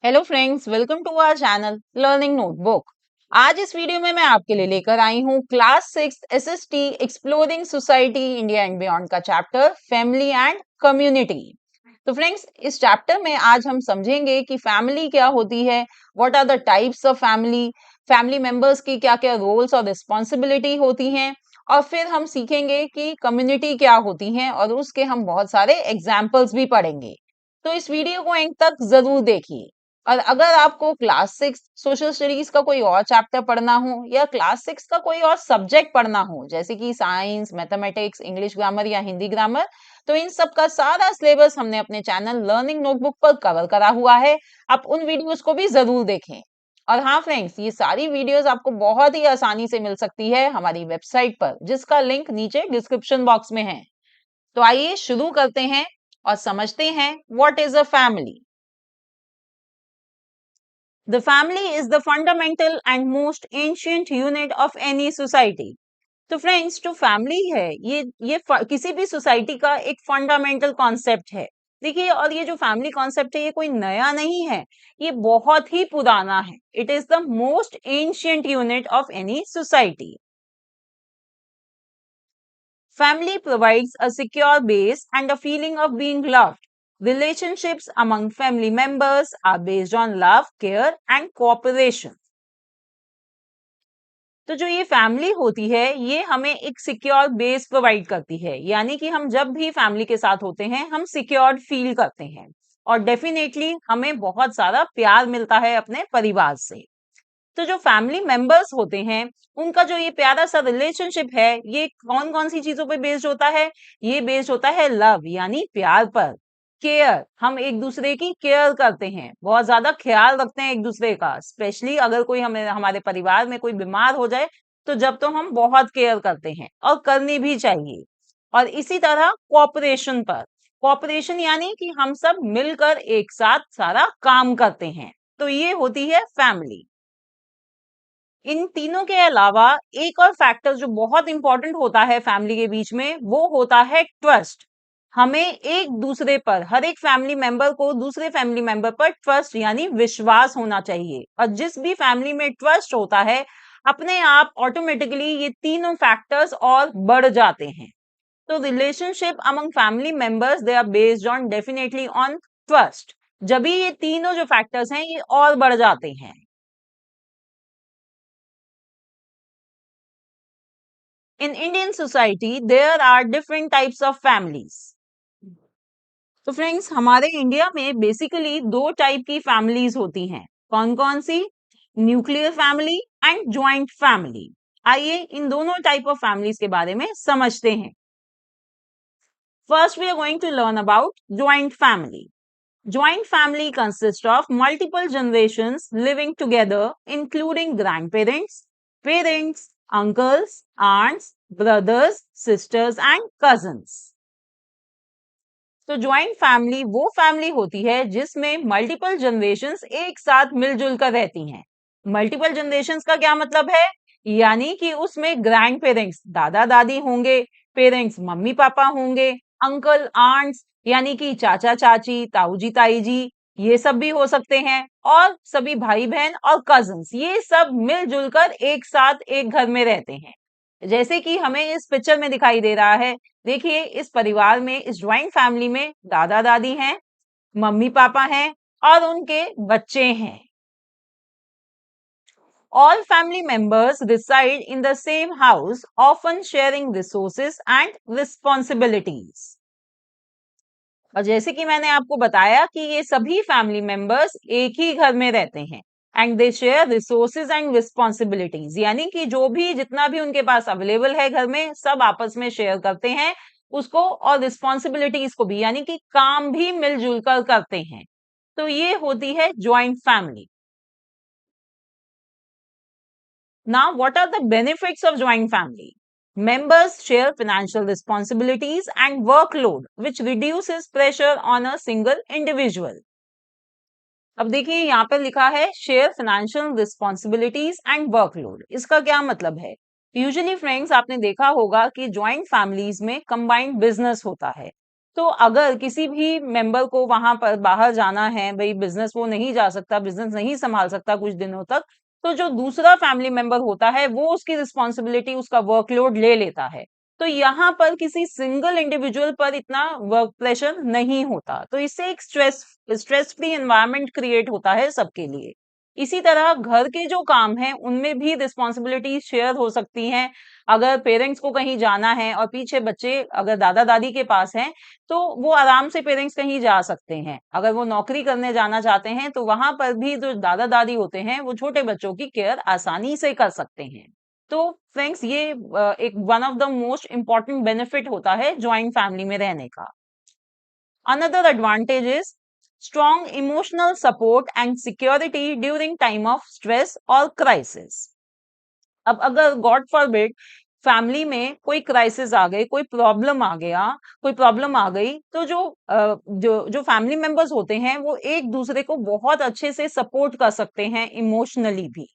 Hello friends, welcome to our channel learning notebook. आज इस video में मैं आपके लिए लेकर आई हूँ class 6 SST exploring society India and beyond का चैप्टर फैमिली एंड कम्युनिटी। तो फ्रेंड्स, इस चैप्टर में आज हम समझेंगे कि फैमिली क्या होती है, what are the types of family, family members की क्या क्या रोल्स और रिस्पॉन्सिबिलिटी होती हैं, और फिर हम सीखेंगे कि कम्युनिटी क्या होती है और उसके हम बहुत सारे एग्जाम्पल्स भी पढ़ेंगे। तो इस वीडियो को एंड तक जरूर देखिए। और अगर आपको क्लास 6 सोशल स्टडीज का कोई और चैप्टर पढ़ना हो या क्लास 6 का कोई और सब्जेक्ट पढ़ना हो, जैसे कि साइंस, मैथमेटिक्स, इंग्लिश ग्रामर या हिंदी ग्रामर, तो इन सब का सारा सिलेबस हमने अपने चैनल लर्निंग नोटबुक पर कवर करा हुआ है। आप उन वीडियोस को भी जरूर देखें। और हाँ फ्रेंड्स, ये सारी वीडियोस आपको बहुत ही आसानी से मिल सकती है हमारी वेबसाइट पर, जिसका लिंक नीचे डिस्क्रिप्शन बॉक्स में है। तो आइए शुरू करते हैं और समझते हैं what is a family. The family is the fundamental and most ancient unit of any society. तो फ्रेंड्स, जो फैमिली है ये किसी भी सोसाइटी का एक फंडामेंटल कॉन्सेप्ट है। देखिए, और ये जो फैमिली कॉन्सेप्ट है ये कोई नया नहीं है, ये बहुत ही पुराना है। It is the most ancient unit of any society. Family provides a secure base and a feeling of being loved. Relationships among family members are based on love, care, and cooperation. तो जो ये family होती है ये हमें एक secure base provide करती है, यानी कि हम जब भी फैमिली के साथ होते हैं हम सिक्योर्ड फील करते हैं और डेफिनेटली हमें बहुत सारा प्यार मिलता है अपने परिवार से। तो जो फैमिली मेंबर्स होते हैं उनका जो ये प्यारा सा रिलेशनशिप है ये कौन कौन सी चीजों पे बेस्ड होता है? ये बेस्ड होता है लव यानी प्यार पर। केयर, हम एक दूसरे की केयर करते हैं, बहुत ज्यादा ख्याल रखते हैं एक दूसरे का। स्पेशली अगर कोई हमें हमारे परिवार में कोई बीमार हो जाए तो जब तो हम बहुत केयर करते हैं और करनी भी चाहिए। और इसी तरह कोऑपरेशन पर, कोऑपरेशन यानी कि हम सब मिलकर एक साथ सारा काम करते हैं। तो ये होती है फैमिली। इन तीनों के अलावा एक और फैक्टर जो बहुत इंपॉर्टेंट होता है फैमिली के बीच में, वो होता है ट्रस्ट। हमें एक दूसरे पर, हर एक फैमिली मेंबर को दूसरे फैमिली मेंबर पर ट्रस्ट यानी विश्वास होना चाहिए। और जिस भी फैमिली में ट्रस्ट होता है अपने आप ऑटोमेटिकली ये तीनों फैक्टर्स और बढ़ जाते हैं। तो relationship among family members they are based on definitely on trust. जब भी ये तीनों जो फैक्टर्स हैं ये और बढ़ जाते हैं। In Indian society, there are different types of families. तो फ्रेंड्स, हमारे इंडिया में बेसिकली दो टाइप की फैमिलीज होती हैं। कौन कौन सी? Nuclear family and joint family. आइए इन दोनों टाइप ऑफ फैमिलीज के बारे में समझते हैं। First we are going to learn about joint family. Joint family consists of multiple generations living together, including grandparents, parents, uncles, aunts, brothers, sisters, and cousins. तो joint family वो family होती है जिसमें मल्टीपल जनरेशन्स एक साथ मिलजुल कर रहती हैं। मल्टीपल जनरेशन्स का क्या मतलब है? यानी कि उसमें ग्रैंड पेरेंट्स, दादा दादी होंगे, पेरेंट्स मम्मी पापा होंगे, अंकल आंट्स यानी कि चाचा चाची, ताऊ जी ताई जी, ये सब भी हो सकते हैं, और सभी भाई बहन और कजिन्स, ये सब मिलजुल कर एक साथ एक घर में रहते हैं। जैसे कि हमें इस पिक्चर में दिखाई दे रहा है। देखिए, इस परिवार में, इस ज्वाइंट फैमिली में दादा दादी हैं, मम्मी पापा हैं और उनके बच्चे हैं। All family members reside in the same house, often sharing resources and responsibilities. और जैसे कि मैंने आपको बताया कि ये सभी फैमिली मेंबर्स एक ही घर में रहते हैं and they share resources and responsibilities, यानी कि जो भी जितना भी उनके पास अवेलेबल है घर में सब आपस में शेयर करते हैं उसको, और रिस्पॉन्सिबिलिटीज को भी, यानी कि काम भी मिलजुल कर करते हैं। तो ये होती है joint family. Now what are the benefits of joint family? Members share financial responsibilities and workload, which reduces pressure on a single individual. अब देखिए यहाँ पर लिखा है share financial responsibilities and workload. इसका क्या मतलब है? यूजुअली फ्रेंड्स, आपने देखा होगा कि ज्वाइंट फैमिलीज में कंबाइंड बिजनेस होता है। तो अगर किसी भी मेंबर को वहां पर बाहर जाना है, भाई बिजनेस वो नहीं जा सकता, बिजनेस नहीं संभाल सकता कुछ दिनों तक, तो जो दूसरा फैमिली मेंबर होता है वो उसकी रिस्पॉन्सिबिलिटी, उसका वर्कलोड ले लेता है। तो यहाँ पर किसी सिंगल इंडिविजुअल पर इतना वर्क प्रेशर नहीं होता, तो इससे एक स्ट्रेस फ्री एनवायरनमेंट क्रिएट होता है सबके लिए। इसी तरह घर के जो काम हैं उनमें भी रिस्पॉन्सिबिलिटी शेयर हो सकती हैं। अगर पेरेंट्स को कहीं जाना है और पीछे बच्चे अगर दादा दादी के पास हैं, तो वो आराम से पेरेंट्स कहीं जा सकते हैं। अगर वो नौकरी करने जाना चाहते हैं तो वहां पर भी जो दादा दादी होते हैं वो छोटे बच्चों की केयर आसानी से कर सकते हैं। तो फ्रेंड्स, ये एक one of the most important benefit होता है ज्वाइंट फैमिली में रहने का। Another advantage is strong emotional support and security during time of stress or crisis. अब अगर गॉड फॉरबिड फैमिली में कोई क्राइसिस आ गई, कोई प्रॉब्लम आ गया, कोई प्रॉब्लम आ गई, तो जो फैमिली मेंबर्स होते हैं वो एक दूसरे को बहुत अच्छे से सपोर्ट कर सकते हैं इमोशनली भी।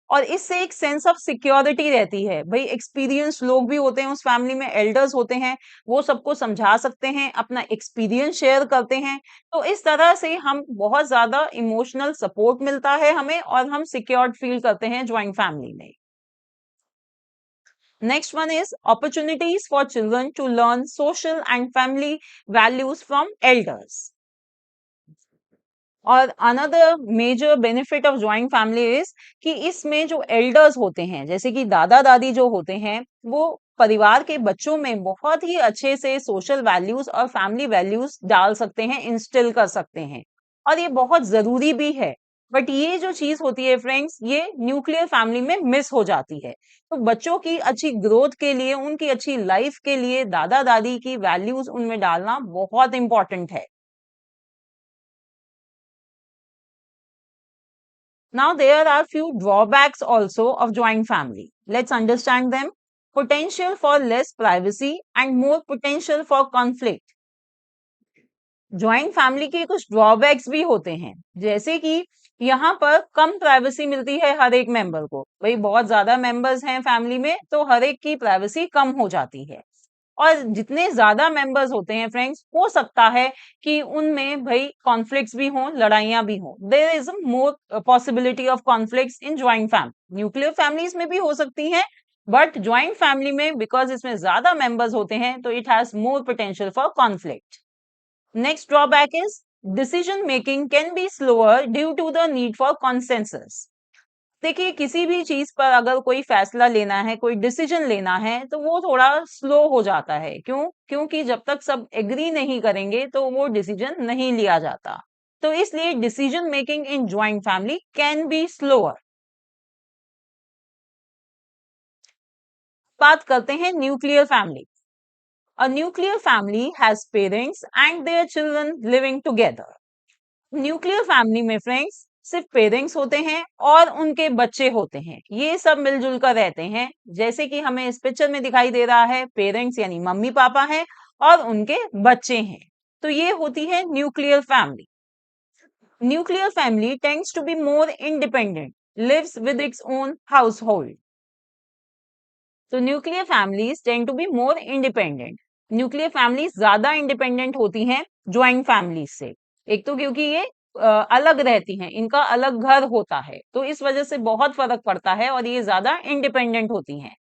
और इससे एक सेंस ऑफ सिक्योरिटी रहती है। भाई एक्सपीरियंस लोग भी होते हैं उस फैमिली में, एल्डर्स होते हैं, वो सबको समझा सकते हैं, अपना एक्सपीरियंस शेयर करते हैं। तो इस तरह से हम बहुत ज्यादा इमोशनल सपोर्ट मिलता है हमें, और हम सिक्योर्ड फील करते हैं ज्वाइंट फैमिली में। Next one is opportunities for children to learn social and family values from elders. और another major benefit of joint family is कि इसमें जो एल्डर्स होते हैं, जैसे कि दादा दादी जो होते हैं, वो परिवार के बच्चों में बहुत ही अच्छे से सोशल वैल्यूज और फैमिली वैल्यूज डाल सकते हैं, इंस्टिल कर सकते हैं। और ये बहुत जरूरी भी है। बट ये जो चीज होती है फ्रेंड्स, ये न्यूक्लियर फैमिली में मिस हो जाती है। तो बच्चों की अच्छी ग्रोथ के लिए, उनकी अच्छी लाइफ के लिए दादा दादी की वैल्यूज उनमें डालना बहुत इंपॉर्टेंट है। Now, there are few drawbacks also of joint family. Let's understand them. Potential for less privacy and more potential for conflict. Joint family के कुछ ड्रॉबैक्स भी होते हैं, जैसे कि यहाँ पर कम प्राइवेसी मिलती है हर एक मेंबर को। भाई बहुत ज्यादा मेंबर्स हैं फैमिली में, तो हर एक की प्राइवेसी कम हो जाती है। और जितने ज्यादा मेंबर्स होते हैं फ्रेंड्स, हो सकता है कि उनमें भाई कॉन्फ्लिक्ट्स भी हों, लड़ाइयां भी हों। There is more possibility of conflicts in joint family. Nuclear families में भी हो सकती हैं, बट ज्वाइंट फैमिली में बिकॉज इसमें ज्यादा मेंबर्स होते हैं, तो it has more potential for conflict. Next drawback is decision making can be slower due to the need for consensus. देखिए, किसी भी चीज पर अगर कोई फैसला लेना है, कोई डिसीजन लेना है, तो वो थोड़ा स्लो हो जाता है। क्यों? क्योंकि जब तक सब एग्री नहीं करेंगे तो वो डिसीजन नहीं लिया जाता। तो इसलिए decision making in joint family can be slower. बात करते हैं nuclear family. A nuclear family has parents and their children living together. Nuclear family में फ्रेंड्स सिर्फ पेरेंट्स होते हैं और उनके बच्चे होते हैं, ये सब मिलजुल कर रहते हैं। जैसे कि हमें इस पिक्चर में दिखाई दे रहा है, पेरेंट्स यानी मम्मी पापा हैं और उनके बच्चे हैं। तो ये होती है nuclear family. Nuclear family tends to be more independent, lives with its own household. तो nuclear families tend to be more independent. Nuclear families ज्यादा इंडिपेंडेंट होती हैं ज्वाइंट फैमिलीज से। एक तो क्योंकि ये अलग रहती हैं, इनका अलग घर होता है, तो इस वजह से बहुत फर्क पड़ता है और ये ज्यादा इंडिपेंडेंट होती हैं।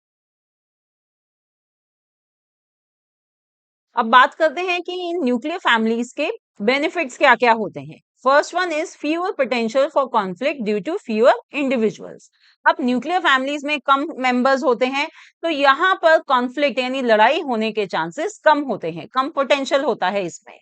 अब बात करते हैं कि इन न्यूक्लियर फैमिलीज के बेनिफिट्स क्या क्या होते हैं। First one is fewer potential for conflict due to fewer individuals. अब न्यूक्लियर फैमिलीज में कम मेंबर्स होते हैं, तो यहाँ पर कॉन्फ्लिक्ट यानी लड़ाई होने के चांसेस कम होते हैं, कम पोटेंशियल होता है इसमें।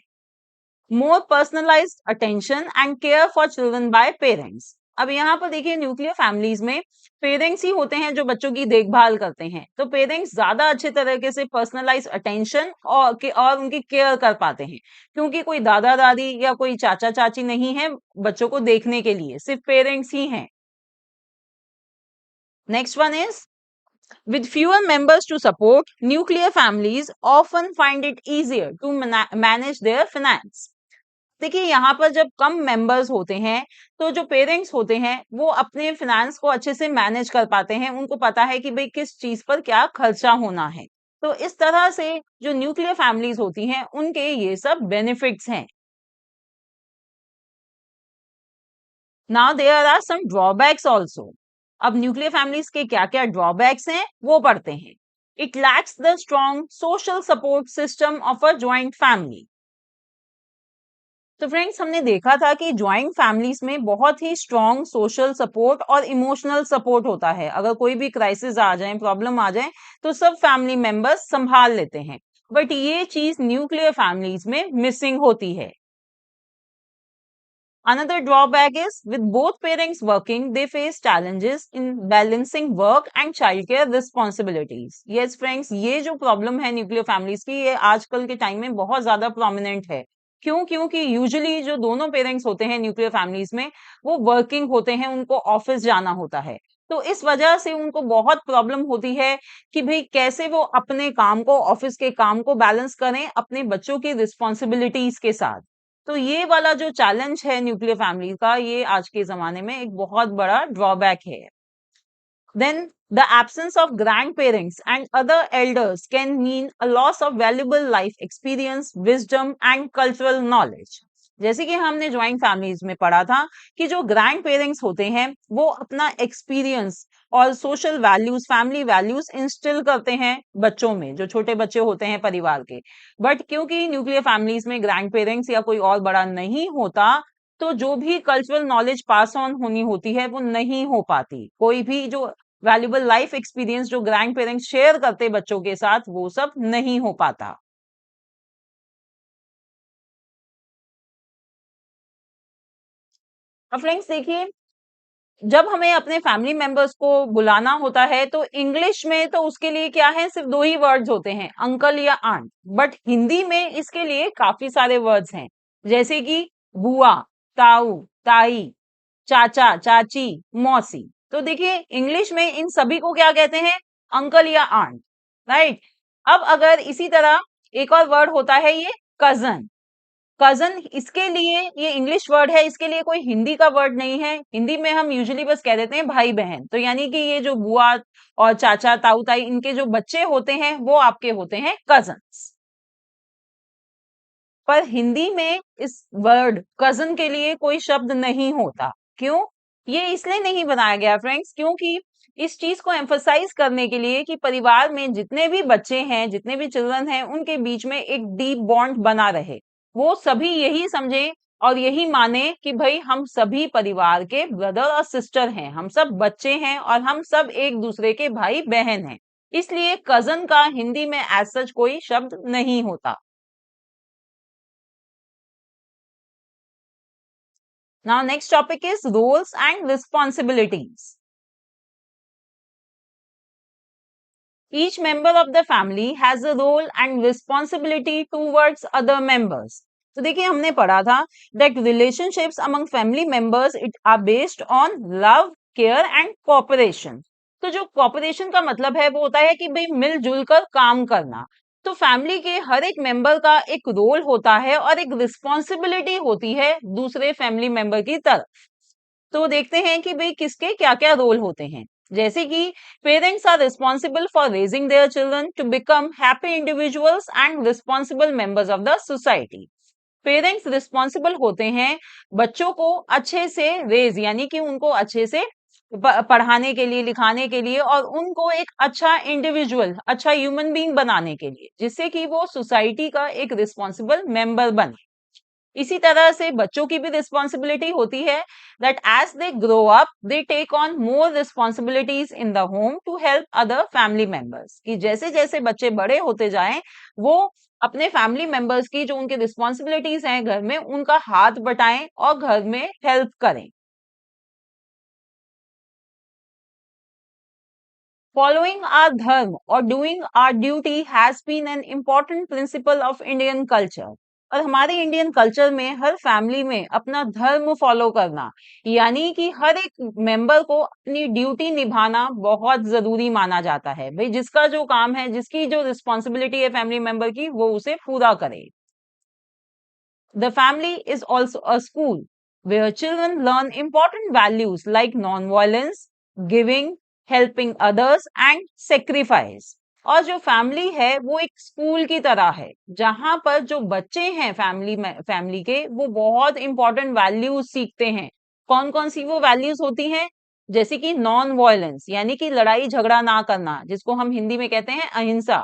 More personalized attention and care for children by parents. अब यहाँ पर देखिए, न्यूक्लियर फैमिलीज में पेरेंट्स ही होते हैं जो बच्चों की देखभाल करते हैं, तो पेरेंट्स ज्यादा अच्छे तरीके से पर्सनलाइज अटेंशन और उनकी केयर कर पाते हैं, क्योंकि कोई दादा दादी या कोई चाचा चाची नहीं है बच्चों को देखने के लिए, सिर्फ पेरेंट्स ही हैं। Next one is with fewer members to support, nuclear families often find it easier to manage their finance. देखिए, यहाँ पर जब कम मेंबर्स होते हैं, तो जो पेरेंट्स होते हैं वो अपने फिनेंस को अच्छे से मैनेज कर पाते हैं। उनको पता है कि भाई किस चीज पर क्या खर्चा होना है। तो इस तरह से जो न्यूक्लियर फैमिलीज होती हैं उनके ये सब बेनिफिट्स हैं। Now there are some drawbacks also. अब न्यूक्लियर फैमिलीज के क्या क्या ड्रॉबैक्स हैं वो पढ़ते हैं। It lacks the strong social support system of a joint family. तो फ्रेंड्स हमने देखा था कि ज्वाइंट फैमिलीज में बहुत ही स्ट्रॉन्ग सोशल सपोर्ट और इमोशनल सपोर्ट होता है। अगर कोई भी क्राइसिस आ जाए, प्रॉब्लम आ जाए, तो सब फैमिली मेंबर्स संभाल लेते हैं। बट ये चीज न्यूक्लियर फैमिलीज में मिसिंग होती है। Another drawback is with both parents working, they face challenges in balancing work and childcare responsibilities. Yes, friends, ये जो प्रॉब्लम है न्यूक्लियर फैमिलीज की, ये आजकल के टाइम में बहुत ज्यादा प्रोमिनेंट है। क्यों? क्योंकि यूजुअली जो दोनों पेरेंट्स होते हैं न्यूक्लियर फैमिलीज में, वो वर्किंग होते हैं, उनको ऑफिस जाना होता है। तो इस वजह से उनको बहुत प्रॉब्लम होती है कि भाई कैसे वो अपने काम को, ऑफिस के काम को बैलेंस करें अपने बच्चों की रिस्पॉन्सिबिलिटीज के साथ। तो ये वाला जो चैलेंज है न्यूक्लियर फैमिली का, ये आज के जमाने में एक बहुत बड़ा ड्रॉबैक है। Then the absence of grandparents and other elders can mean a loss of valuable life experience, wisdom and cultural knowledge. जैसे कि हमने ज्वाइंट फैमिलीज में पढ़ा था कि जो ग्रैंड पेरेंट्स होते हैं वो अपना एक्सपीरियंस और social values, family values instil करते हैं बच्चों में, जो छोटे बच्चे होते हैं परिवार के। बट क्योंकि न्यूक्लियर फैमिलीज में ग्रैंड पेरेंट्स या कोई और बड़ा नहीं होता, तो जो भी कल्चरल नॉलेज पास ऑन होनी होती है वो नहीं हो पाती। कोई भी जो वैल्यूबल लाइफ एक्सपीरियंस जो ग्रैंड पेरेंट्स शेयर करते बच्चों के साथ, वो सब नहीं हो पाता। अब फ्रेंड्स देखिए, जब हमें अपने फैमिली मेंबर्स को बुलाना होता है तो इंग्लिश में तो उसके लिए क्या है, सिर्फ दो ही वर्ड्स होते हैं, अंकल या आंट। बट हिंदी में इसके लिए काफी सारे वर्ड्स हैं, जैसे कि बुआ, ताऊ, ताई, चाचा, चाची, मौसी। तो देखिए इंग्लिश में इन सभी को क्या कहते हैं, अंकल या आंट, राइट। अब अगर इसी तरह एक और वर्ड होता है ये कजन। कजन, इसके लिए ये इंग्लिश वर्ड है, इसके लिए कोई हिंदी का वर्ड नहीं है। हिंदी में हम यूजुअली बस कह देते हैं भाई बहन। तो यानी कि ये जो बुआ और चाचा, ताऊ, ताई, इनके जो बच्चे होते हैं वो आपके होते हैं कजन्स। पर हिंदी में इस वर्ड कजन के लिए कोई शब्द नहीं होता। क्यों? ये इसलिए नहीं बनाया गया फ्रेंड्स, क्योंकि इस चीज को एम्फसाइज करने के लिए कि परिवार में जितने भी बच्चे हैं, जितने भी चिल्ड्रन हैं, उनके बीच में एक डीप बॉन्ड बना रहे। वो सभी यही समझे और यही माने कि भाई हम सभी परिवार के ब्रदर और सिस्टर हैं, हम सब बच्चे हैं और हम सब एक दूसरे के भाई बहन हैं। इसलिए कजन का हिंदी में एज सच कोई शब्द नहीं होता। Now, next topic is roles and responsibilities. Each member of the family has a role and responsibility towards other members. तो देखिए हमने पढ़ा था that relationships among family members it are based on love, care and cooperation. तो जो cooperation का मतलब है वो होता है कि भाई मिलजुल कर काम करना। तो फैमिली के हर एक मेंबर का एक रोल होता है और एक रिस्पॉन्सिबिलिटी होती है दूसरे फैमिली मेंबर की तरफ। तो देखते हैं कि भाई किसके क्या क्या रोल होते हैं। जैसे कि parents are responsible for raising their children to become happy individuals and responsible members of the society. Parents responsible होते हैं बच्चों को अच्छे से रेज, यानी कि उनको अच्छे से पढ़ाने के लिए, लिखाने के लिए और उनको एक अच्छा इंडिविजुअल, अच्छा ह्यूमन बीइंग बनाने के लिए, जिससे कि वो सोसाइटी का एक रिस्पॉन्सिबल मेंबर बने। इसी तरह से बच्चों की भी रिस्पॉन्सिबिलिटी होती है that as they grow up they take on more responsibilities in the home to help other family members. कि जैसे जैसे बच्चे बड़े होते जाएं वो अपने फैमिली मेंबर्स की जो उनकी रिस्पॉन्सिबिलिटीज हैं घर में, उनका हाथ बटाएं और घर में हेल्प करें। Following our dharma or doing our duty has been an important principle of Indian culture. और हमारे इंडियन कल्चर में हर फैमिली में अपना धर्म फॉलो करना, यानी कि हर एक मेंबर को अपनी ड्यूटी निभाना बहुत जरूरी माना जाता है। भाई जिसका जो काम है, जिसकी जो रिस्पॉन्सिबिलिटी है फैमिली मेंबर की, वो उसे पूरा करे। The family is also a school where children learn important values like non-violence, giving, helping others, and sacrifice. और जो फैमिली है वो एक स्कूल की तरह है, जहां पर जो बच्चे हैं फैमिली के, वो बहुत इंपॉर्टेंट वैल्यूज सीखते हैं। कौन कौन सी वो वैल्यूज होती हैं? जैसे कि नॉन वायलेंस, यानी कि लड़ाई झगड़ा ना करना, जिसको हम हिंदी में कहते हैं अहिंसा।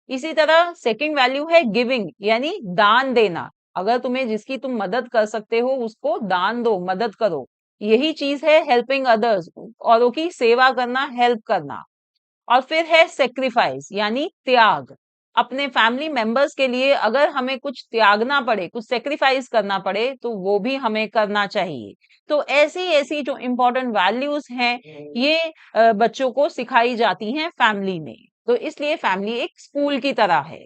इसी तरह सेकंड वैल्यू है गिविंग, यानी दान देना। अगर तुम्हें जिसकी तुम मदद कर सकते हो उसको दान दो, मदद करो। यही चीज है हेल्पिंग अदर्स, औरों की सेवा करना, हेल्प करना। और फिर है सेक्रीफाइस, यानी त्याग। अपने फैमिली मेंबर्स के लिए अगर हमें कुछ त्यागना पड़े, कुछ सेक्रीफाइस करना पड़े, तो वो भी हमें करना चाहिए। तो ऐसी ऐसी जो इंपॉर्टेंट वैल्यूज हैं, ये बच्चों को सिखाई जाती हैं फैमिली में। तो इसलिए फैमिली एक स्कूल की तरह है।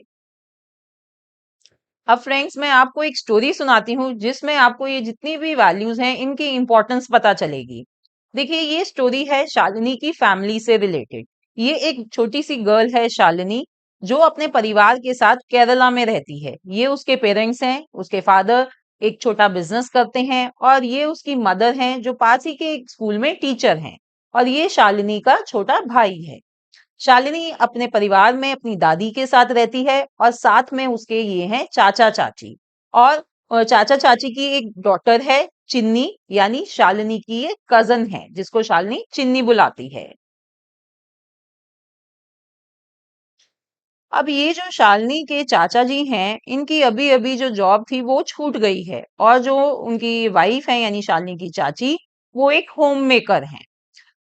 अब फ्रेंड्स, मैं आपको एक स्टोरी सुनाती हूँ जिसमें आपको ये जितनी भी वैल्यूज हैं इनकी इंपॉर्टेंस पता चलेगी। देखिए, ये स्टोरी है शालिनी की फैमिली से रिलेटेड। ये एक छोटी सी गर्ल है शालिनी, जो अपने परिवार के साथ केरला में रहती है। ये उसके पेरेंट्स हैं, उसके फादर एक छोटा बिजनेस करते हैं, और ये उसकी मदर हैं जो पास ही के एक स्कूल में टीचर हैं। और ये शालिनी का छोटा भाई है। शालिनी अपने परिवार में अपनी दादी के साथ रहती है, और साथ में उसके ये हैं चाचा चाची। और चाचा चाची की एक डॉटर है चिन्नी, यानी शालिनी की एक कजन है जिसको शालिनी चिन्नी बुलाती है। अब ये जो शालिनी के चाचा जी हैं, इनकी अभी अभी जो जॉब थी वो छूट गई है, और जो उनकी वाइफ है यानी शालिनी की चाची, वो एक होम मेकर हैं।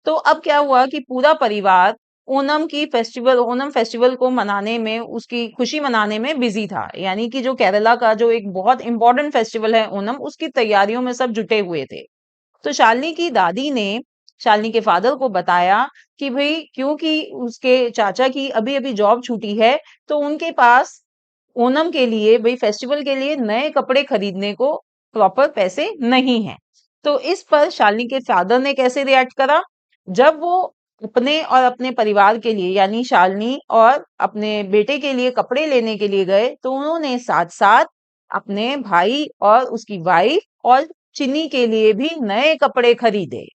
तो अब क्या हुआ कि पूरा परिवार ओणम फेस्टिवल को मनाने में, उसकी खुशी मनाने में बिजी था। यानी कि जो केरला का जो एक बहुत इंपॉर्टेंट फेस्टिवल है ओणम, उसकी तैयारियों में सब जुटे हुए थे। तो शालिनी की दादी ने शालिनी के फादर को बताया कि भाई, क्योंकि उसके चाचा की अभी अभी जॉब छूटी है, तो उनके पास ओणम के लिए, भाई फेस्टिवल के लिए नए कपड़े खरीदने को प्रॉपर पैसे नहीं है। तो इस पर शालिनी के फादर ने कैसे रिएक्ट करा? जब वो अपने और अपने परिवार के लिए, यानी शालिनी और अपने बेटे के लिए कपड़े लेने के लिए गए, तो उन्होंने साथ साथ अपने भाई और उसकी वाइफ और चिन्नी के लिए भी नए कपड़े खरीदे।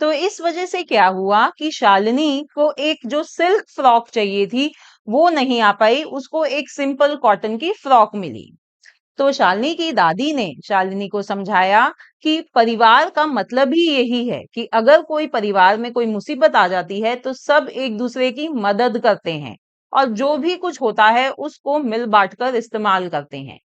तो इस वजह से क्या हुआ कि शालिनी को एक जो सिल्क फ्रॉक चाहिए थी, वो नहीं आ पाई, उसको एक सिंपल कॉटन की फ्रॉक मिली। तो शालिनी की दादी ने शालिनी को समझाया कि परिवार का मतलब ही यही है कि अगर कोई परिवार में कोई मुसीबत आ जाती है, तो सब एक दूसरे की मदद करते हैं, और जो भी कुछ होता है उसको मिल बांट कर इस्तेमाल करते हैं।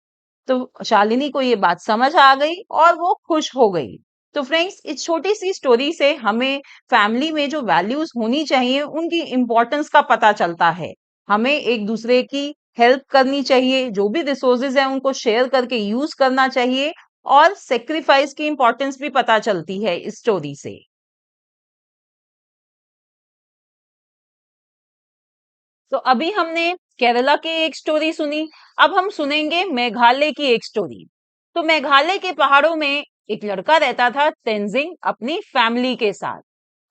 तो शालिनी को ये बात समझ आ गई और वो खुश हो गई। तो फ्रेंड्स, इस छोटी सी स्टोरी से हमें फैमिली में जो वैल्यूज होनी चाहिए उनकी इंपॉर्टेंस का पता चलता है। हमें एक दूसरे की हेल्प करनी चाहिए, जो भी रिसोर्सेज है उनको शेयर करके यूज करना चाहिए, और सेक्रीफाइस की इंपॉर्टेंस भी पता चलती है इस स्टोरी से। तो अभी हमने केरला की एक स्टोरी सुनी, अब हम सुनेंगे मेघालय की एक स्टोरी। तो मेघालय के पहाड़ों में एक लड़का रहता था तेंजिंग, अपनी फैमिली के साथ।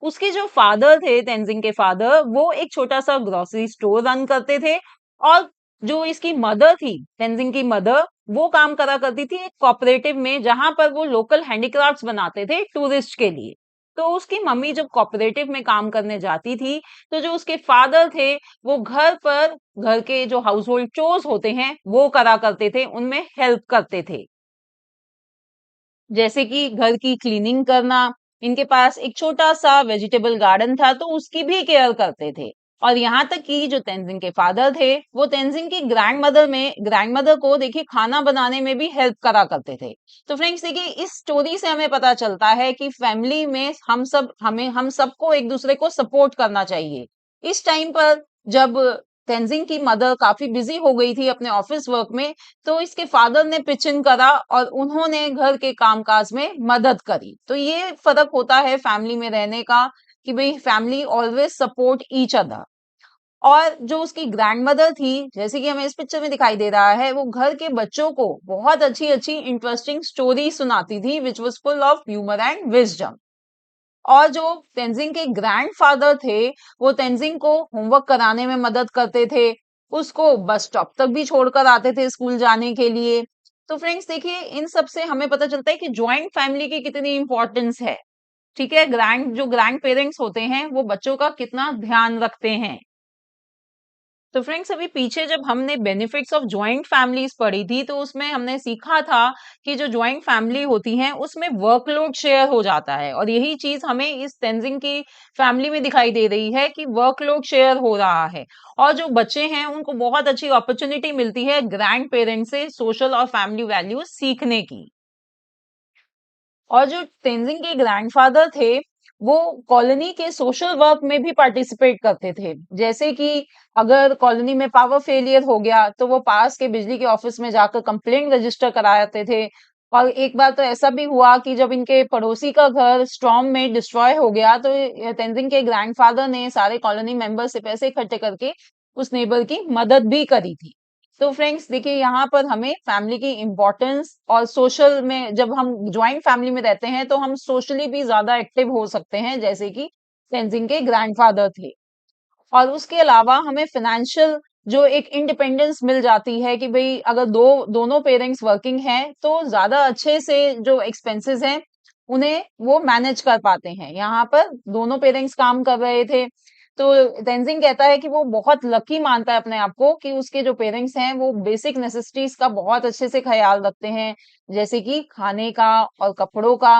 उसके जो फादर थे, तेंजिंग के फादर, वो एक छोटा सा ग्रोसरी स्टोर रन करते थे। और जो इसकी मदर थी, तेंजिंग की मदर, वो काम करा करती थी एक कोऑपरेटिव में, जहां पर वो लोकल हैंडीक्राफ्ट्स बनाते थे टूरिस्ट के लिए। तो उसकी मम्मी जब कोऑपरेटिव में काम करने जाती थी, तो जो उसके फादर थे, वो घर पर घर के जो हाउस होल्ड चोर्स होते हैं वो करा करते थे, उनमें हेल्प करते थे। जैसे कि घर की क्लीनिंग करना। इनके पास एक छोटा सा वेजिटेबल गार्डन था, तो उसकी भी केयर करते थे। और यहाँ तक कि जो तेंजिंग के फादर थे, वो तेंजिंग की ग्रैंड मदर को देखिए खाना बनाने में भी हेल्प करा करते थे। तो फ्रेंड्स, देखिए, इस स्टोरी से हमें पता चलता है कि फैमिली में हम सबको एक दूसरे को सपोर्ट करना चाहिए। इस टाइम पर जब तेंजिंग की मदर काफी बिजी हो गई थी अपने ऑफिस वर्क में, तो इसके फादर ने पिच इन करा और उन्होंने घर के कामकाज में मदद करी। तो ये फर्क होता है फैमिली में रहने का, कि भाई family always support each other. और जो उसकी ग्रैंडमदर थी, जैसे कि हमें इस पिक्चर में दिखाई दे रहा है, वो घर के बच्चों को बहुत अच्छी अच्छी इंटरेस्टिंग स्टोरी सुनाती थी, which was full of humour and wisdom. और जो तेंजिंग के ग्रैंडफादर थे, वो तेंजिंग को होमवर्क कराने में मदद करते थे, उसको बस स्टॉप तक भी छोड़कर आते थे स्कूल जाने के लिए। तो फ्रेंड्स, देखिए, इन सब से हमें पता चलता है कि ज्वाइंट फैमिली की कितनी इंपॉर्टेंस है। ठीक है, जो ग्रैंड पेरेंट्स होते हैं वो बच्चों का कितना ध्यान रखते हैं। तो फ्रेंड्स, अभी पीछे जब हमने बेनिफिट्स ऑफ जॉइंट फैमिलीज पढ़ी थी तो उसमें हमने सीखा था कि जो जॉइंट फैमिली होती है उसमें वर्कलोड शेयर हो जाता है, और यही चीज हमें इस तेंजिंग की फैमिली में दिखाई दे रही है कि वर्कलोड शेयर हो रहा है। और जो बच्चे हैं उनको बहुत अच्छी अपॉर्चुनिटी मिलती है ग्रैंड पेरेंट्स से सोशल और फैमिली वैल्यूज सीखने की। और जो तेंजिंग के ग्रैंडफादर थे वो कॉलोनी के सोशल वर्क में भी पार्टिसिपेट करते थे। जैसे कि अगर कॉलोनी में पावर फेलियर हो गया तो वो पास के बिजली के ऑफिस में जाकर कंप्लेंट रजिस्टर कराते थे। और एक बार तो ऐसा भी हुआ कि जब इनके पड़ोसी का घर स्टॉर्म में डिस्ट्रॉय हो गया तो तेंजिंग के ग्रैंडफादर ने सारे कॉलोनी मेंबर से पैसे इकट्ठे करके उस नेबर की मदद भी करी थी। तो फ्रेंड्स देखिए, यहाँ पर हमें फैमिली की इम्पोर्टेंस और सोशल में, जब हम ज्वाइंट फैमिली में रहते हैं तो हम सोशली भी ज्यादा एक्टिव हो सकते हैं, जैसे कि तेंजिंग के ग्रैंडफादर थे। और उसके अलावा हमें फाइनेंशियल जो एक इंडिपेंडेंस मिल जाती है कि भाई अगर दोनों पेरेंट्स वर्किंग हैं तो ज्यादा अच्छे से जो एक्सपेंसेस हैं उन्हें वो मैनेज कर पाते हैं। यहाँ पर दोनों पेरेंट्स काम कर रहे थे तो तेंजिंग कहता है कि वो बहुत लकी मानता है अपने आप को कि उसके जो पेरेंट्स हैं वो बेसिक नेसेसिटीज का बहुत अच्छे से ख्याल रखते हैं, जैसे कि खाने का और कपड़ों का।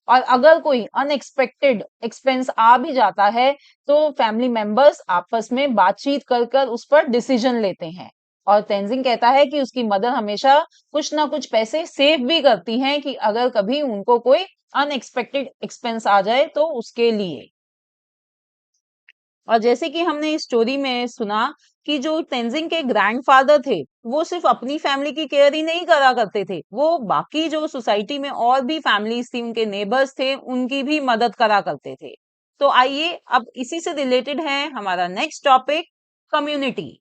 और अगर कोई अनएक्सपेक्टेड एक्सपेंस आ भी जाता है तो फैमिली मेंबर्स आपस में बातचीत कर कर उस पर डिसीजन लेते हैं। और तेंजिंग कहता है कि उसकी मदर हमेशा कुछ ना कुछ पैसे सेव भी करती हैं कि अगर कभी उनको कोई अनएक्सपेक्टेड एक्सपेंस आ जाए तो उसके लिए। और जैसे कि हमने इस स्टोरी में सुना कि जो तेंजिंग के ग्रैंडफादर थे वो सिर्फ अपनी फैमिली की केयर ही नहीं करा करते थे, वो बाकी जो सोसाइटी में और भी फैमिलीज थी, उनके नेबर्स थे, उनकी भी मदद करा करते थे। तो आइए अब इसी से रिलेटेड है हमारा next topic, community.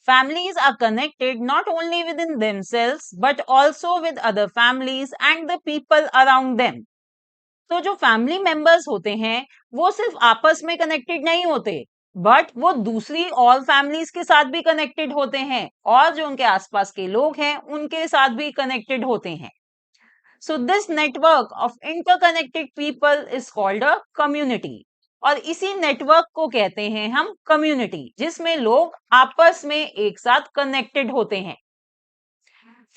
Families are connected not only within themselves but also with other families and the people around them. तो जो फैमिली मेंबर्स होते हैं वो सिर्फ आपस में कनेक्टेड नहीं होते, बट वो दूसरी और फैमिलीज के साथ भी कनेक्टेड होते हैं, और जो उनके आसपास के लोग हैं उनके साथ भी कनेक्टेड होते हैं। So this network of interconnected people is called a community. और इसी नेटवर्क को कहते हैं हम कम्युनिटी, जिसमें लोग आपस में एक साथ कनेक्टेड होते हैं।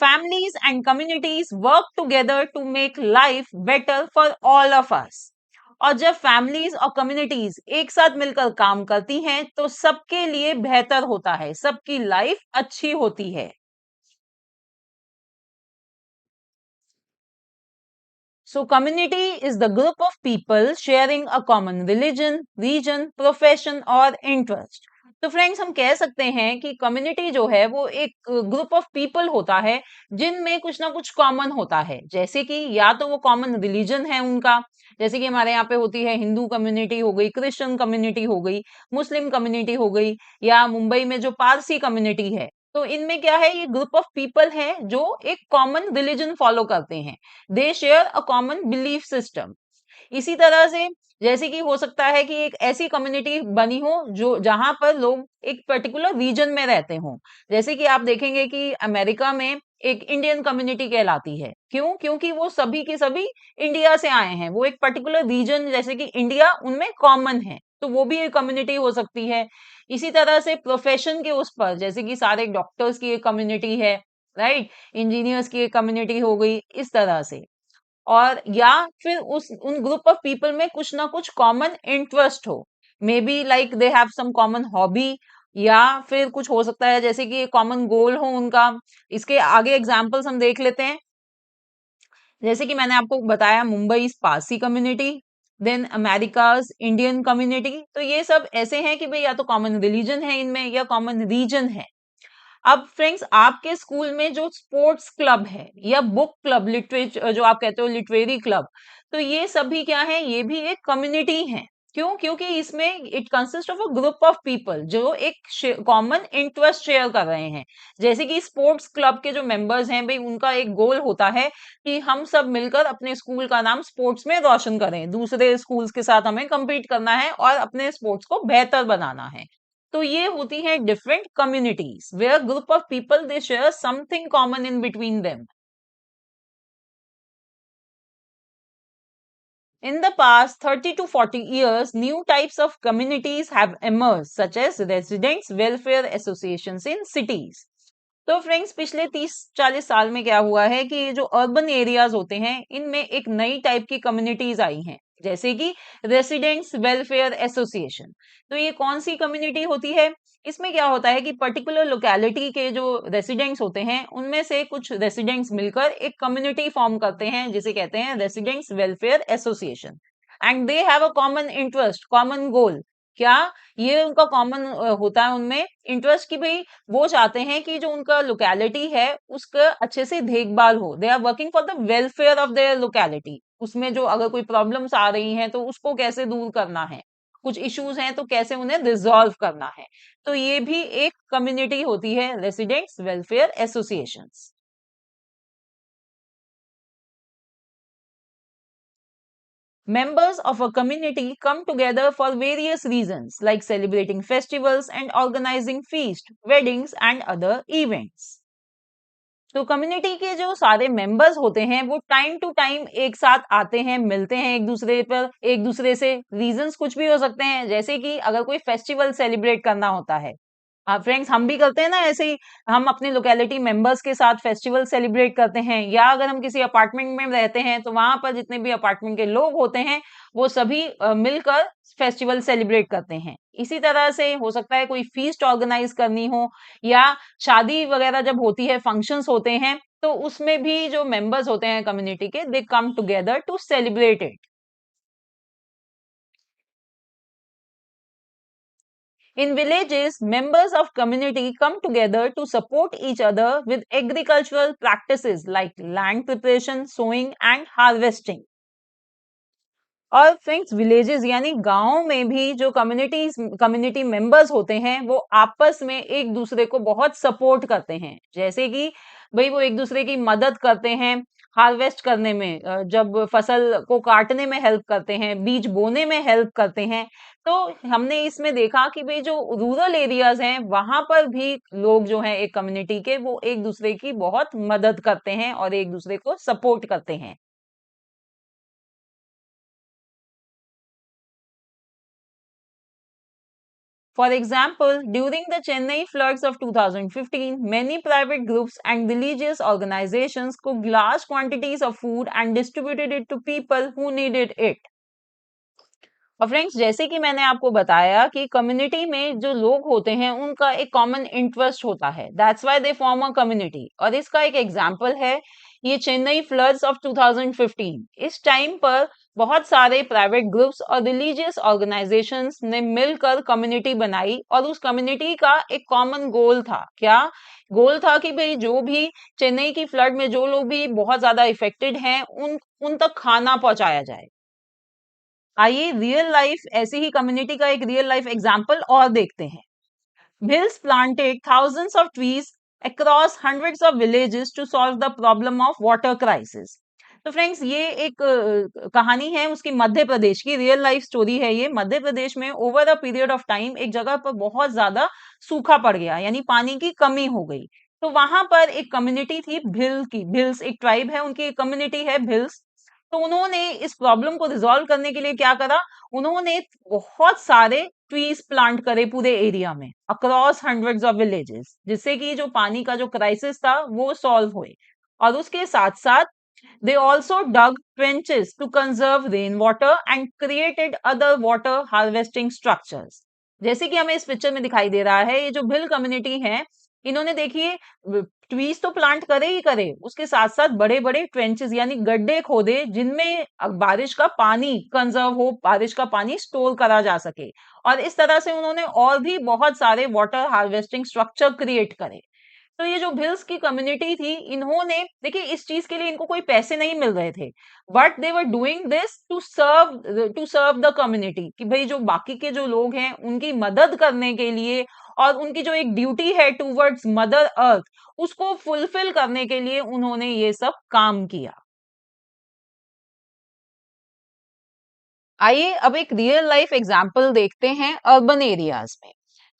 Families and communities work together to make life better for all of us. और जब फैमिलीज और कम्युनिटीज एक साथ मिलकर काम करती हैं तो सबके लिए बेहतर होता है, सबकी लाइफ अच्छी होती है। So community is the group of people sharing a common religion, region, profession और interest. तो फ्रेंड्स, हम कह सकते हैं कि कम्युनिटी जो है वो एक ग्रुप ऑफ पीपल होता है जिनमें कुछ ना कुछ कॉमन होता है, जैसे कि या तो वो कॉमन रिलीजन है उनका, जैसे कि हमारे यहाँ पे होती है हिंदू कम्युनिटी हो गई, क्रिश्चियन कम्युनिटी हो गई, मुस्लिम कम्युनिटी हो गई, या मुंबई में जो पारसी कम्युनिटी है। तो इनमें क्या है, ये ग्रुप ऑफ पीपल है जो एक कॉमन रिलीजन फॉलो करते हैं, they share a common belief system. इसी तरह से जैसे कि हो सकता है कि एक ऐसी कम्युनिटी बनी हो जो जहां पर लोग एक पर्टिकुलर रीजन में रहते हों, जैसे कि आप देखेंगे कि अमेरिका में एक इंडियन कम्युनिटी कहलाती है। क्यों? क्योंकि वो सभी के सभी इंडिया से आए हैं, वो एक पर्टिकुलर रीजन जैसे कि इंडिया उनमें कॉमन है, तो वो भी एक कम्युनिटी हो सकती है। इसी तरह से प्रोफेशन के उस पर, जैसे कि सारे डॉक्टर्स की एक कम्युनिटी है, राइट, इंजीनियर्स की एक कम्युनिटी हो गई, इस तरह से। और या फिर उस उन ग्रुप ऑफ पीपल में कुछ ना कुछ कॉमन इंटरेस्ट हो, maybe like they have some common hobby, या फिर कुछ हो सकता है जैसे कि कॉमन गोल हो उनका। इसके आगे एग्जांपल्स हम देख लेते हैं। जैसे कि मैंने आपको बताया Mumbai Parsi community, then America's Indian community, तो ये सब ऐसे हैं कि भाई या तो कॉमन रिलीजन है इनमें या कॉमन रीजन है। अब फ्रेंड्स, आपके स्कूल में जो स्पोर्ट्स क्लब है या बुक क्लब, लिटरेचर जो आप कहते हो लिटरेरी क्लब, तो ये सभी क्या है, ये भी एक कम्युनिटी है। क्यों? क्योंकि इसमें it consist of a group of people जो एक कॉमन इंटरेस्ट शेयर कर रहे हैं। जैसे कि स्पोर्ट्स क्लब के जो मेंबर्स हैं भाई, उनका एक गोल होता है कि हम सब मिलकर अपने स्कूल का नाम स्पोर्ट्स में रोशन करें, दूसरे स्कूल्स के साथ हमें compete करना है और अपने स्पोर्ट्स को बेहतर बनाना है। तो ये होती है different communities where group of people they share something common in between them. In the past 30 to 40 years, new types of communities have emerged, such as residents' welfare associations in cities. तो friends पिछले 30-40 साल में क्या हुआ है कि ये जो अर्बन एरियाज होते हैं इनमें एक नई टाइप की कम्युनिटीज आई हैं, जैसे कि रेसिडेंट्स वेलफेयर एसोसिएशन। तो ये कौन सी कम्युनिटी होती है? इसमें क्या होता है कि पर्टिकुलर लोकेलिटी के जो रेसिडेंट्स होते हैं उनमें से कुछ रेसिडेंट्स मिलकर एक कम्युनिटी फॉर्म करते हैं जिसे कहते हैं residents welfare association. And they have a common interest, common goal. क्या ये उनका कॉमन होता है उनमें इंटरेस्ट कि भाई वो चाहते हैं कि जो उनका लोकेलिटी है उसका अच्छे से देखभाल हो। They are working for the welfare of their locality. उसमें जो अगर कोई प्रॉब्लम्स आ रही हैं तो उसको कैसे दूर करना है, कुछ इश्यूज हैं तो कैसे उन्हें रिजॉल्व करना है। तो ये भी एक कम्युनिटी होती है, residents welfare associations. Members of a community come together for various reasons, like celebrating festivals and organizing feasts, weddings, and other events. तो कम्युनिटी के जो सारे मेंबर्स होते हैं वो टाइम टू टाइम एक साथ आते हैं, मिलते हैं एक दूसरे पर, एक दूसरे से। रीजंस कुछ भी हो सकते हैं, जैसे कि अगर कोई फेस्टिवल सेलिब्रेट करना होता है। हाँ फ्रेंड्स, हम भी करते हैं ना ऐसे ही। हम अपने लोकेलिटी मेंबर्स के साथ फेस्टिवल सेलिब्रेट करते हैं, या अगर हम किसी अपार्टमेंट में रहते हैं तो वहां पर जितने भी अपार्टमेंट के लोग होते हैं वो सभी मिलकर फेस्टिवल सेलिब्रेट करते हैं। इसी तरह से हो सकता है कोई फीस्ट ऑर्गेनाइज करनी हो, या शादी वगैरह जब होती है, फंक्शंस होते हैं, तो उसमें भी जो मेंबर्स होते हैं कम्युनिटी के, they come together to celebrate it. In villages, members of community come together to support each other with agricultural practices like land preparation, sowing and harvesting. और फ्रेंड्स, विलेजेस यानी गांव में भी जो कम्युनिटी मेंबर्स होते हैं वो आपस में एक दूसरे को बहुत सपोर्ट करते हैं। जैसे कि भाई वो एक दूसरे की मदद करते हैं हार्वेस्ट करने में, जब फसल को काटने में हेल्प करते हैं, बीज बोने में हेल्प करते हैं। तो हमने इसमें देखा कि भाई जो रूरल एरियाज हैं वहां पर भी लोग जो हैं एक कम्युनिटी के, वो एक दूसरे की बहुत मदद करते हैं और एक दूसरे को सपोर्ट करते हैं। For example, during the Chennai floods of 2015, many private groups and religious organizations cooked large quantities of food and distributed it to people who needed it. और फ्रेंड्स, जैसे कि मैंने आपको बताया कि कम्युनिटी में जो लोग होते हैं उनका एक कॉमन इंटरेस्ट होता है, that's why they form a community. और इसका एक एग्जांपल है ये चेन्नई फ्लड्स ऑफ 2015। इस टाइम पर बहुत सारे प्राइवेट ग्रुप्स और रिलीजियस ऑर्गेनाइजेशंस ने मिलकर कम्युनिटी बनाई, और उस कम्युनिटी का एक कॉमन गोल था। क्या गोल था? कि भाई जो भी चेन्नई की फ्लड में जो लोग भी बहुत ज्यादा इफेक्टेड हैं उन उन तक खाना पहुंचाया जाए। आइए रियल लाइफ ऐसी ही कम्युनिटी का एक रियल लाइफ एग्जांपल और देखते हैं। Mills planted thousands of trees across hundreds of villages to solve the problem of water crisis. तो फ्रेंड्स, ये एक कहानी है उसकी, मध्य प्रदेश की रियल लाइफ स्टोरी है ये। मध्य प्रदेश में over a period of time एक जगह पर बहुत ज्यादा सूखा पड़ गया, यानी पानी की कमी हो गई। तो वहां पर एक कम्युनिटी थी भिल की। भिल्स एक ट्राइब है, उनकी कम्युनिटी है भिल्स। तो उन्होंने इस प्रॉब्लम को रिजॉल्व करने के लिए क्या करा, उन्होंने बहुत सारे ट्रीज प्लांट करे पूरे एरिया में अक्रॉस हंड्रेड्स ऑफ विलेजेस, जिससे कि जो पानी का जो क्राइसिस था वो सॉल्व हुए। और उसके साथ साथ they also dug trenches to conserve rain water and created other water harvesting structures. जैसे कि हमें इस पिक्चर में दिखाई दे रहा है, ये जो भिल कम्युनिटी है, इन्होंने देखिए ट्रीज तो प्लांट करे ही करे, उसके साथ साथ बड़े बड़े ट्रेंचेस यानी गड्ढे खोदे जिनमें बारिश का पानी कंजर्व हो, बारिश का पानी स्टोर करा जा सके। और इस तरह से उन्होंने और भी बहुत सारे वाटर हार्वेस्टिंग स्ट्रक्चर क्रिएट करे। तो ये जो भिल्स की कम्युनिटी थी, इन्होंने देखिए इस चीज के लिए इनको कोई पैसे नहीं मिल रहे थे, but they were doing this to serve the community, कि भाई जो बाकी के जो लोग हैं उनकी मदद करने के लिए, और उनकी जो एक ड्यूटी है टूवर्ड्स मदर अर्थ, उसको फुलफिल करने के लिए उन्होंने ये सब काम किया। आइए अब एक रियल लाइफ एग्जांपल देखते हैं अर्बन एरियाज में।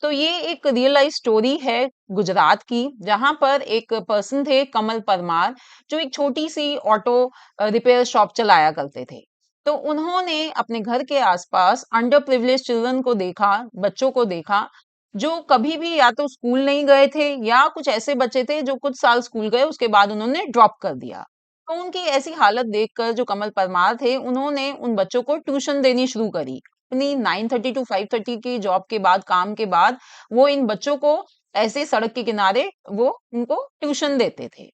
तो ये एक रियल लाइफ स्टोरी है गुजरात की, जहां पर एक पर्सन थे कमल परमार, जो एक छोटी सी ऑटो रिपेयर शॉप चलाया करते थे। तो उन्होंने अपने घर के आसपास अंडर प्रिविलेज चिल्ड्रन को देखा, बच्चों को देखा, जो कभी भी या तो स्कूल नहीं गए थे या कुछ ऐसे बच्चे थे जो कुछ साल स्कूल गए उसके बाद उन्होंने ड्रॉप कर दिया। तो उनकी ऐसी हालत देखकर जो कमल परमार थे उन्होंने उन बच्चों को ट्यूशन देनी शुरू करी। अपनी 9:30 टू 5:30 की जॉब के बाद, काम के बाद, वो इन बच्चों को ऐसे सड़क के किनारे वो उनको ट्यूशन देते थे।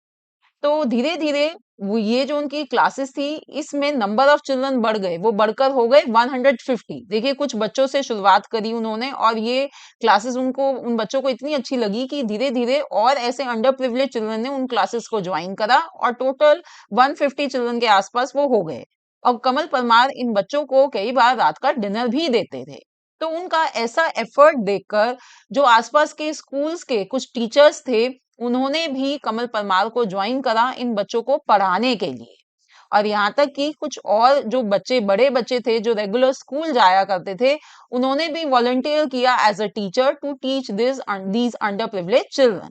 तो धीरे-धीरे वो ये जो उनकी क्लासेस थी, इसमें नंबर ऑफ चिल्ड्रन बढ़ गए, वो बढ़कर हो गए 150। देखिए कुछ बच्चों से शुरुआत करी उन्होंने और ये क्लासेस उनको उन बच्चों को इतनी अच्छी लगी कि धीरे-धीरे और ऐसे अंडर प्रिविलेज्ड चिल्ड्रन ने उन क्लासेस को जॉइन करा और टोटल 150 चिल्ड्रन के आसपास वो हो गए। और कमल परमार इन बच्चों को कई बार रात का डिनर भी देते थे। तो उनका ऐसा एफर्ट देखकर जो आसपास के स्कूल्स के कुछ टीचर्स थे, उन्होंने भी कमल परमार को ज्वाइन करा इन बच्चों को पढ़ाने के लिए। और यहाँ तक कि कुछ और जो बच्चे, बड़े बच्चे थे जो रेगुलर स्कूल जाया करते थे, उन्होंने भी वॉलंटियर किया as a teacher to teach these under privilege children.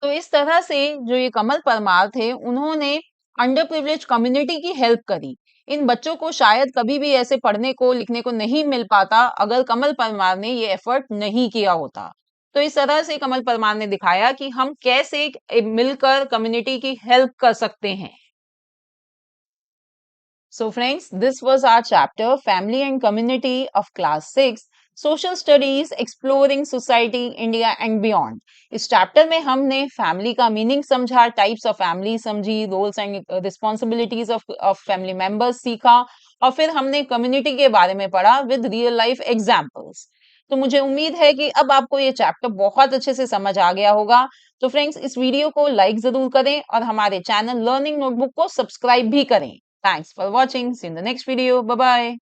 तो इस तरह से जो ये कमल परमार थे, उन्होंने अंडर प्रिविलेज कम्युनिटी की हेल्प करी। इन बच्चों को शायद कभी भी ऐसे पढ़ने को, लिखने को नहीं मिल पाता अगर कमल परमार ने ये एफर्ट नहीं किया होता। तो इस तरह से कमल परमार ने दिखाया कि हम कैसे मिलकर कम्युनिटी की हेल्प कर सकते हैं। So friends, this was our chapter Family and Community of Class 6 Social Studies Exploring Society, India and Beyond. इस चैप्टर में हमने फैमिली का मीनिंग समझा, टाइप्स ऑफ फैमिली समझी, roles and responsibilities of family members सीखा और फिर हमने कम्युनिटी के बारे में पढ़ा विद रियल लाइफ एग्जाम्पल्स। तो मुझे उम्मीद है कि अब आपको ये चैप्टर बहुत अच्छे से समझ आ गया होगा। तो फ्रेंड्स, इस वीडियो को लाइक जरूर करें और हमारे चैनल लर्निंग नोटबुक को सब्सक्राइब भी करें। Thanks for watching. See you in the next video. Bye bye.